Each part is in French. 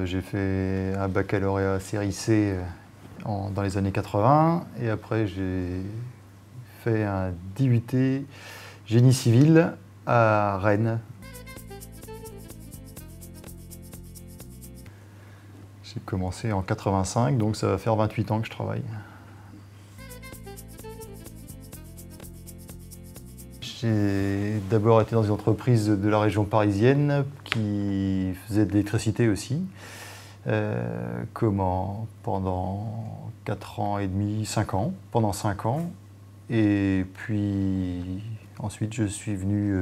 j'ai fait un baccalauréat série C dans les années 80 et après j'ai fait un DUT génie civil à Rennes. J'ai commencé en 85, donc ça va faire 28 ans que je travaille. J'ai d'abord été dans une entreprise de la région parisienne qui faisait de l'électricité aussi. Pendant 4 ans et demi, 5 ans, pendant 5 ans. Et puis ensuite je suis venu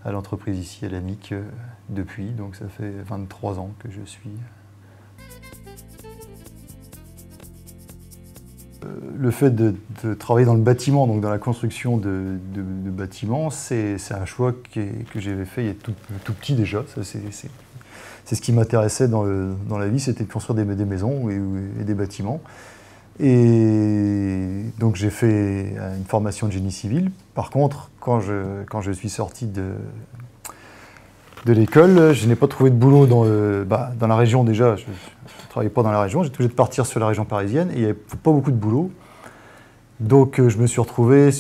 à l'entreprise ici à l'AMIC depuis, donc ça fait 23 ans que je suis. Le fait de travailler dans le bâtiment, donc dans la construction de bâtiments, c'est un choix que j'avais fait il y a tout petit déjà. C'est ce qui m'intéressait dans la vie, c'était de construire des maisons et des bâtiments. Et donc j'ai fait une formation de génie civil. Par contre, quand je suis sorti de l'école, je n'ai pas trouvé de boulot dans la région déjà. Je ne travaillais pas dans la région, j'étais obligé de partir sur la région parisienne et il n'y avait pas beaucoup de boulot. Donc je me suis retrouvé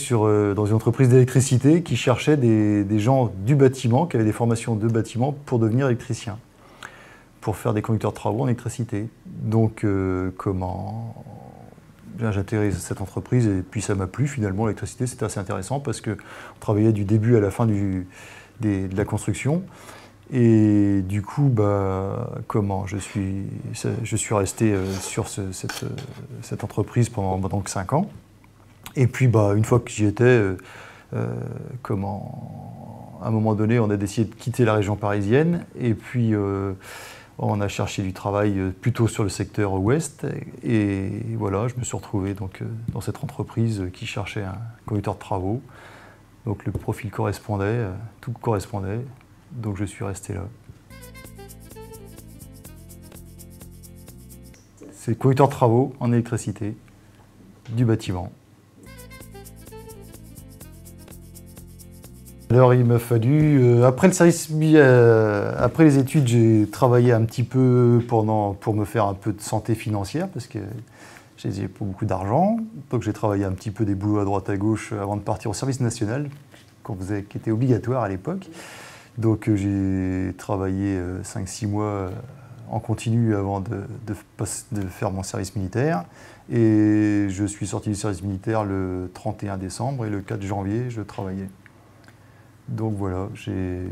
dans une entreprise d'électricité qui cherchait des gens du bâtiment, qui avaient des formations de bâtiment pour devenir électricien, pour faire des conducteurs de travaux en électricité. Donc j'ai intégré cette entreprise et puis ça m'a plu finalement, l'électricité c'était assez intéressant parce qu'on travaillait du début à la fin de la construction. Et du coup, je suis resté sur cette entreprise pendant 5 ans. Et puis, une fois que j'y étais, à un moment donné, on a décidé de quitter la région parisienne. Et puis, on a cherché du travail plutôt sur le secteur ouest. Et voilà, je me suis retrouvé donc, dans cette entreprise qui cherchait un conducteur de travaux. Donc, le profil correspondait, tout correspondait. Donc je suis resté là. C'est conducteur de travaux en électricité, du bâtiment. Alors il m'a fallu, après les études, j'ai travaillé un petit peu pour me faire un peu de santé financière parce que j'ai pas beaucoup d'argent. Donc j'ai travaillé un petit peu des boulots à droite à gauche avant de partir au service national, qui était obligatoire à l'époque. Donc j'ai travaillé 5-6 mois en continu avant de faire mon service militaire. Et je suis sorti du service militaire le 31 décembre et le 4 janvier, je travaillais. Donc voilà, j'ai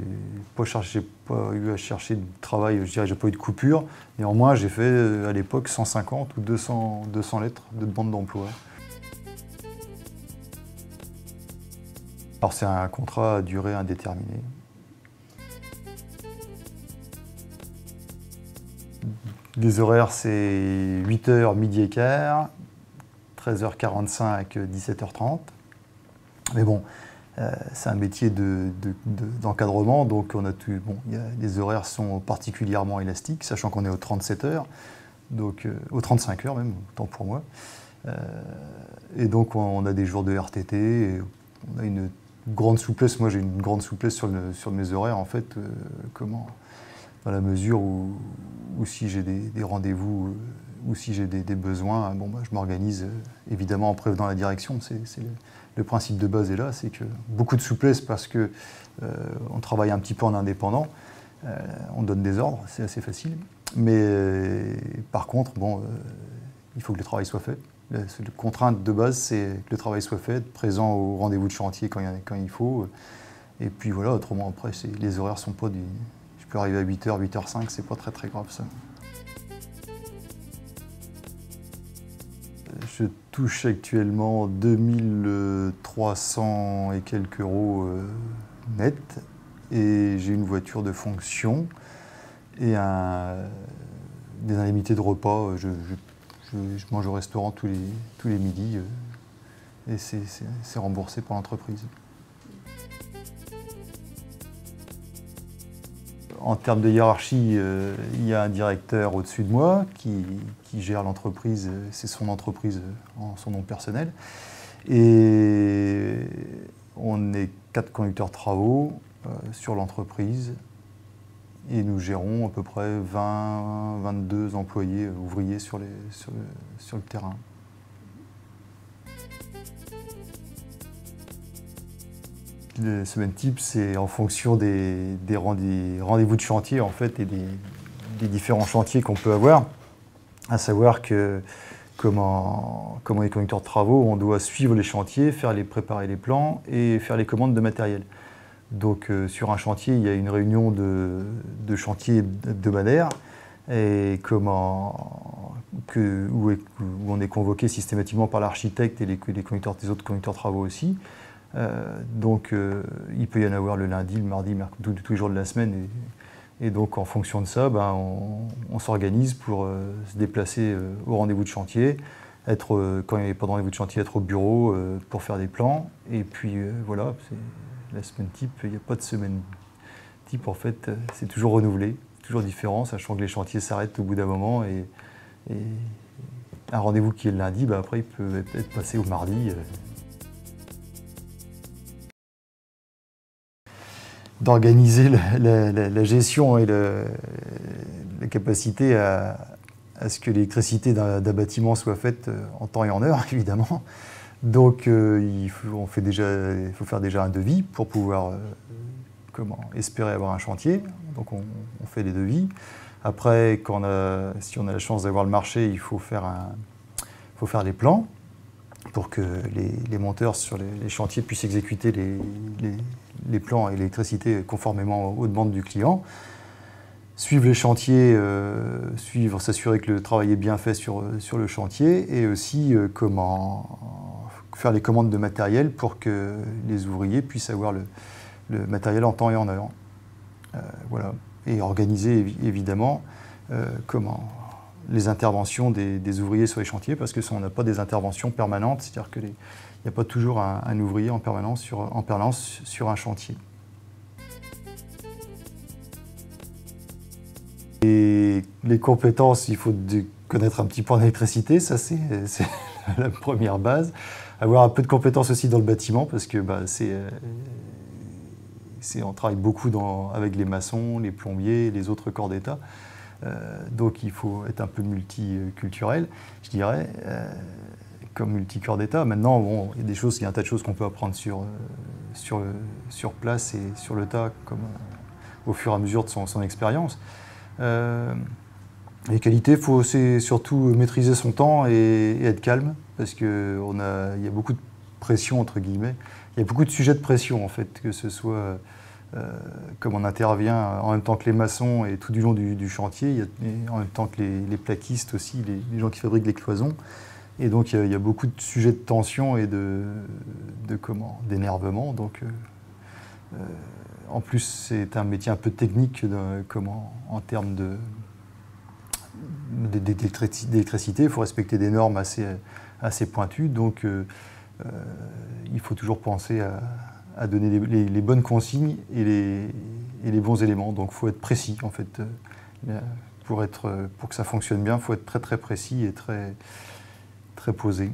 pas eu à chercher de travail, je dirais, j'ai pas eu de coupure. Néanmoins, j'ai fait à l'époque 150 ou 200 lettres de demande d'emploi. Alors c'est un contrat à durée indéterminée. Les horaires, c'est 8h, midi et quart, 13h45, 17h30. Mais bon, c'est un métier d'encadrement, donc les horaires sont particulièrement élastiques, sachant qu'on est aux 37 heures, donc aux 35 heures même, autant pour moi. Et donc on a des jours de RTT, et on a une grande souplesse. Moi j'ai une grande souplesse sur mes horaires, en fait, dans la mesure où si j'ai des rendez-vous ou si j'ai des besoins, je m'organise évidemment en prévenant la direction. Le principe de base est là, c'est que beaucoup de souplesse parce que on travaille un petit peu en indépendant, on donne des ordres, c'est assez facile. Mais par contre, il faut que le travail soit fait. La contrainte de base, c'est que le travail soit fait, être présent au rendez-vous de chantier quand il faut. Et puis voilà, autrement après, les horaires sont pas Je peux arriver à 8h, 8h05, c'est pas très très grave ça. Je touche actuellement 2300 et quelques euros net et j'ai une voiture de fonction et des indemnités de repas. Je mange au restaurant tous les midis et c'est remboursé par l'entreprise. En termes de hiérarchie, il y a un directeur au-dessus de moi qui gère l'entreprise, c'est son entreprise en son nom personnel. Et on est 4 conducteurs de travaux sur l'entreprise. et nous gérons à peu près 20-22 employés ouvriers sur le terrain. Les semaines type, c'est en fonction des rendez-vous de chantier en fait, et des différents chantiers qu'on peut avoir. À savoir que, comme les conducteurs de travaux, on doit suivre les chantiers, préparer les plans et faire les commandes de matériel. Donc sur un chantier, il y a une réunion de chantier hebdomadaire et où on est convoqué systématiquement par l'architecte et les autres conducteurs de travaux aussi. Il peut y en avoir le lundi, le mardi, le mercredi, tous les jours de la semaine. Et donc en fonction de ça, on s'organise pour se déplacer au rendez-vous de chantier, quand il n'y a pas de rendez-vous de chantier, être au bureau pour faire des plans. Et puis voilà, la semaine type, il n'y a pas de semaine type en fait, c'est toujours renouvelé, toujours différent, sachant que les chantiers s'arrêtent au bout d'un moment et un rendez-vous qui est le lundi, après il peut être passé au mardi. D'organiser la gestion et la capacité à ce que l'électricité d'un bâtiment soit faite en temps et en heure, évidemment. Donc il faut faire déjà un devis pour pouvoir espérer avoir un chantier. Donc on fait des devis. Après, si on a la chance d'avoir le marché, il faut faire des plans pour que les monteurs sur les chantiers puissent exécuter les plans et l'électricité conformément aux demandes du client. Suivre les chantiers, s'assurer que le travail est bien fait sur le chantier et aussi faire les commandes de matériel pour que les ouvriers puissent avoir le matériel en temps et en heure. Voilà. Et organiser évidemment les interventions des ouvriers sur les chantiers, parce que on n'a pas des interventions permanentes, c'est-à-dire qu'il n'y a pas toujours un ouvrier en permanence sur un chantier. Et les compétences, il faut connaître un petit peu en électricité, ça c'est la première base. Avoir un peu de compétences aussi dans le bâtiment, parce que on travaille beaucoup avec les maçons, les plombiers, les autres corps d'État. Donc il faut être un peu multiculturel, je dirais, comme multicorps d'État. Maintenant, il y a un tas de choses qu'on peut apprendre sur place et sur le tas, au fur et à mesure de son expérience. Les qualités, il faut surtout maîtriser son temps et être calme, parce qu'il y a beaucoup de pression, entre guillemets. Il y a beaucoup de sujets de pression, en fait, que ce soit comme on intervient en même temps que les maçons et tout du long du chantier, en même temps que les plaquistes aussi, les gens qui fabriquent les cloisons. Et donc il y a beaucoup de sujets de tension et d'énervement. Donc en plus c'est un métier un peu technique en termes d'électricité. Il faut respecter des normes assez pointues. Donc il faut toujours penser à donner les bonnes consignes et les bons éléments. Donc il faut être précis en fait. Pour que ça fonctionne bien, il faut être très très précis et très, très posé,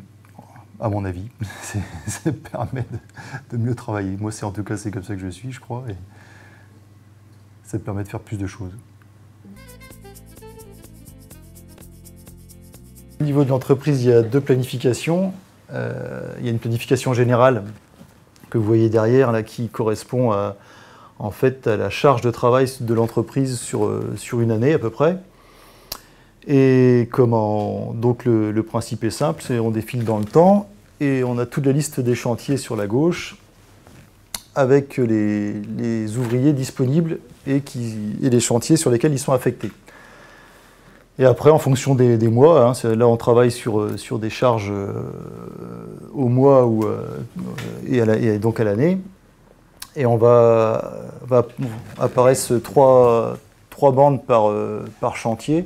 à mon avis. Ça permet de mieux travailler. Moi, en tout cas, c'est comme ça que je suis, je crois. Et ça permet de faire plus de choses. Au niveau de l'entreprise, il y a deux planifications. Il y a une planification générale que vous voyez derrière, là, qui correspond à la charge de travail de l'entreprise sur une année à peu près. Et donc le principe est simple, c'est on défile dans le temps et on a toute la liste des chantiers sur la gauche avec les ouvriers disponibles et les chantiers sur lesquels ils sont affectés. Et après, en fonction des mois, là on travaille sur des charges au mois et donc à l'année. Et on va apparaître trois bandes par chantier.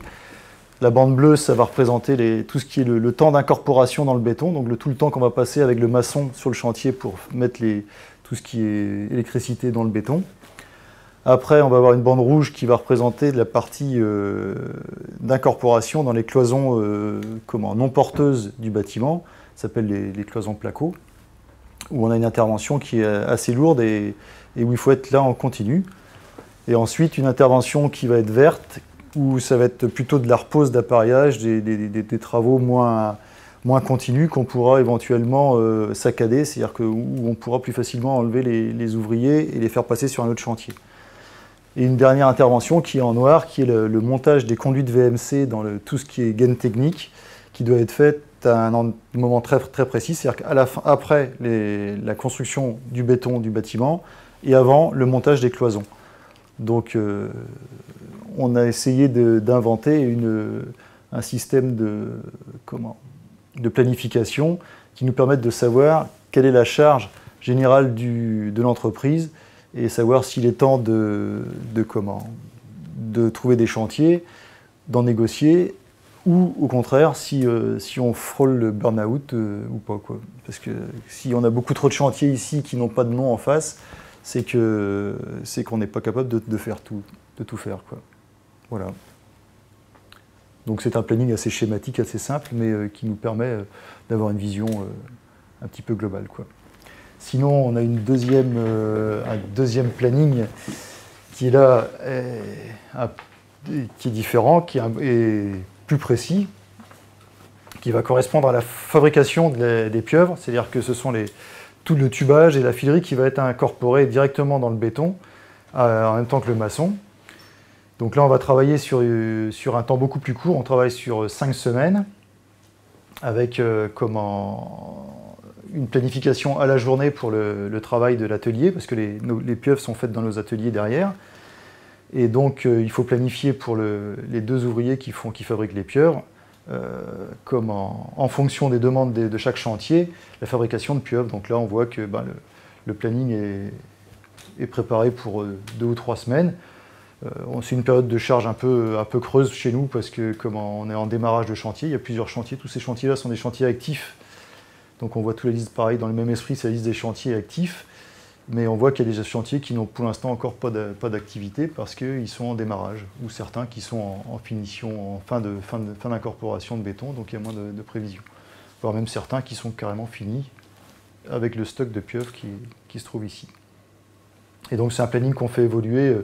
La bande bleue, ça va représenter tout ce qui est le temps d'incorporation dans le béton, donc tout le temps qu'on va passer avec le maçon sur le chantier pour mettre tout ce qui est électricité dans le béton. Après, on va avoir une bande rouge qui va représenter la partie d'incorporation dans les cloisons non porteuses du bâtiment, ça s'appelle les cloisons placo, où on a une intervention qui est assez lourde et où il faut être là en continu. Et ensuite, une intervention qui va être verte, où ça va être plutôt de la repose d'appareillage, des travaux moins continus qu'on pourra éventuellement saccader, c'est-à-dire où on pourra plus facilement enlever les ouvriers et les faire passer sur un autre chantier. Et une dernière intervention qui est en noir, qui est le montage des conduites VMC dans tout ce qui est gaine technique, qui doit être fait à un moment très précis, c'est-à-dire après la construction du béton du bâtiment et avant le montage des cloisons. Donc on a essayé d'inventer un système de planification qui nous permette de savoir quelle est la charge générale de l'entreprise et savoir s'il est temps de trouver des chantiers, d'en négocier, ou au contraire, si on frôle le burn-out ou pas, quoi. Parce que si on a beaucoup trop de chantiers ici qui n'ont pas de nom en face, c'est qu'on n'est pas capable de tout faire, quoi. Voilà. Donc c'est un planning assez schématique, assez simple, mais qui nous permet d'avoir une vision un petit peu globale, quoi. Sinon, on a un deuxième planning qui est là, qui est différent, qui est plus précis, qui va correspondre à la fabrication des pieuvres, c'est-à-dire que ce sont tout le tubage et la filerie qui va être incorporé directement dans le béton, en même temps que le maçon. Donc là, on va travailler sur un temps beaucoup plus court, on travaille sur 5 semaines, avec une planification à la journée pour le travail de l'atelier, parce que les pieuvres sont faites dans nos ateliers derrière. Et donc, il faut planifier pour les 2 ouvriers qui fabriquent les pieuvres, en fonction des demandes de chaque chantier, la fabrication de pieuvres. Donc là, on voit que le planning est préparé pour 2 ou 3 semaines. C'est une période de charge un peu creuse chez nous, parce que on est en démarrage de chantier, il y a plusieurs chantiers. Tous ces chantiers-là sont des chantiers actifs. Donc on voit toute la liste pareil, dans le même esprit, c'est la liste des chantiers actifs. Mais on voit qu'il y a des chantiers qui n'ont pour l'instant encore pas d'activité parce qu'ils sont en démarrage, ou certains qui sont en finition, en fin d'incorporation de béton, donc il y a moins de prévisions. Voire même certains qui sont carrément finis avec le stock de pieuvres qui se trouve ici. Et donc c'est un planning qu'on fait évoluer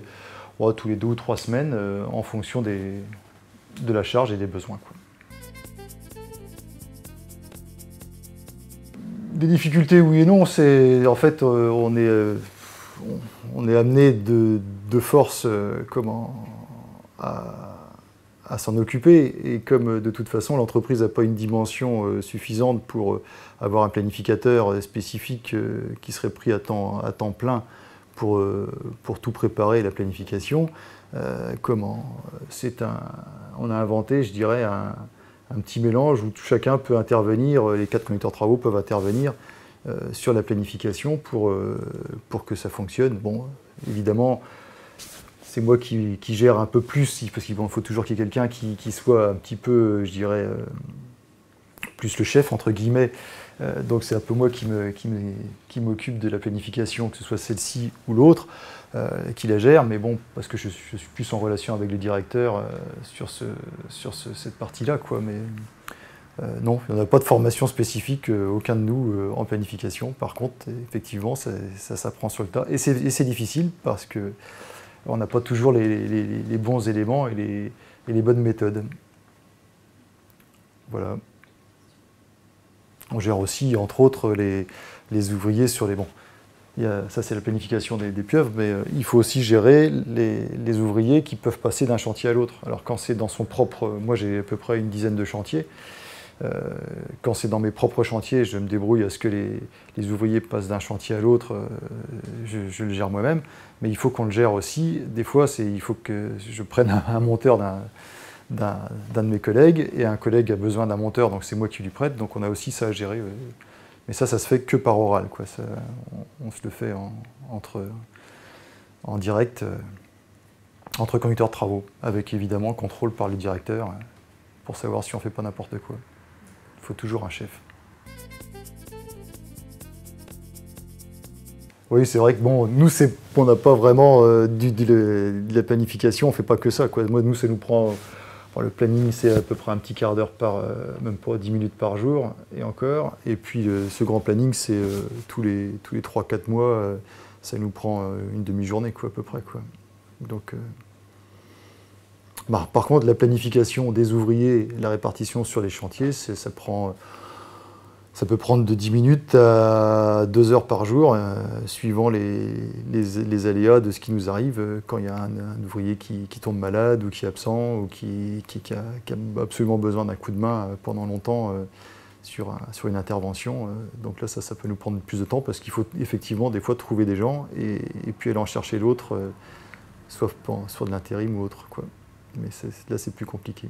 tous les 2 ou 3 semaines en fonction de la charge et des besoins, quoi. Des difficultés, oui et non. En fait, on est amené de force à s'en occuper. Et comme de toute façon, l'entreprise n'a pas une dimension suffisante pour avoir un planificateur spécifique qui serait pris à temps plein pour tout préparer, la planification, on a inventé, je dirais, un petit mélange où chacun peut intervenir, les 4 conducteurs travaux peuvent intervenir sur la planification pour que ça fonctionne. Bon, évidemment, c'est moi qui gère un peu plus, parce qu'il faut toujours qu'il y ait quelqu'un qui soit un petit peu, je dirais, plus le chef, entre guillemets. Donc c'est un peu moi qui m'occupe de la planification, que ce soit celle-ci ou l'autre, qui la gère, mais bon, parce que je suis plus en relation avec le directeur sur cette partie-là, quoi. Mais non, il n'y en a pas de formation spécifique, aucun de nous, en planification. Par contre, effectivement, ça s'apprend sur le tas. Et c'est difficile parce qu'on n'a pas toujours les bons éléments et les bonnes méthodes. Voilà. On gère aussi, entre autres, les ouvriers sur les... Bon, ça c'est la planification des pieuvres, mais il faut aussi gérer les ouvriers qui peuvent passer d'un chantier à l'autre. Alors quand c'est dans son propre... Moi j'ai à peu près une dizaine de chantiers. Quand c'est dans mes propres chantiers, je me débrouille à ce que les ouvriers passent d'un chantier à l'autre, je le gère moi-même. Mais il faut qu'on le gère aussi. Des fois, il faut que je prenne un monteur d'un de mes collègues, et un collègue a besoin d'un monteur, donc c'est moi qui lui prête, donc on a aussi ça à gérer. Mais ça se fait que par oral, quoi. On se le fait en direct, entre conducteurs de travaux, avec évidemment contrôle par le directeur, pour savoir si on ne fait pas n'importe quoi. Il faut toujours un chef. Oui, c'est vrai que bon, nous, on n'a pas vraiment de la planification, on ne fait pas que ça, quoi. Moi, nous, ça nous prend... le planning, c'est à peu près un petit quart d'heure même pas 10 minutes par jour, et encore. Et puis ce grand planning, c'est tous les 3-4 mois, ça nous prend une demi-journée, quoi, à peu près, quoi. Donc, par contre, la planification des ouvriers, la répartition sur les chantiers, ça peut prendre de 10 minutes à 2 heures par jour, suivant les aléas de ce qui nous arrive quand il y a un ouvrier qui tombe malade ou qui est absent ou qui a absolument besoin d'un coup de main pendant longtemps sur une intervention. Donc là, ça peut nous prendre plus de temps parce qu'il faut effectivement des fois trouver des gens et puis aller en chercher d'autres, soit de l'intérim ou autre, quoi. Mais là, c'est plus compliqué.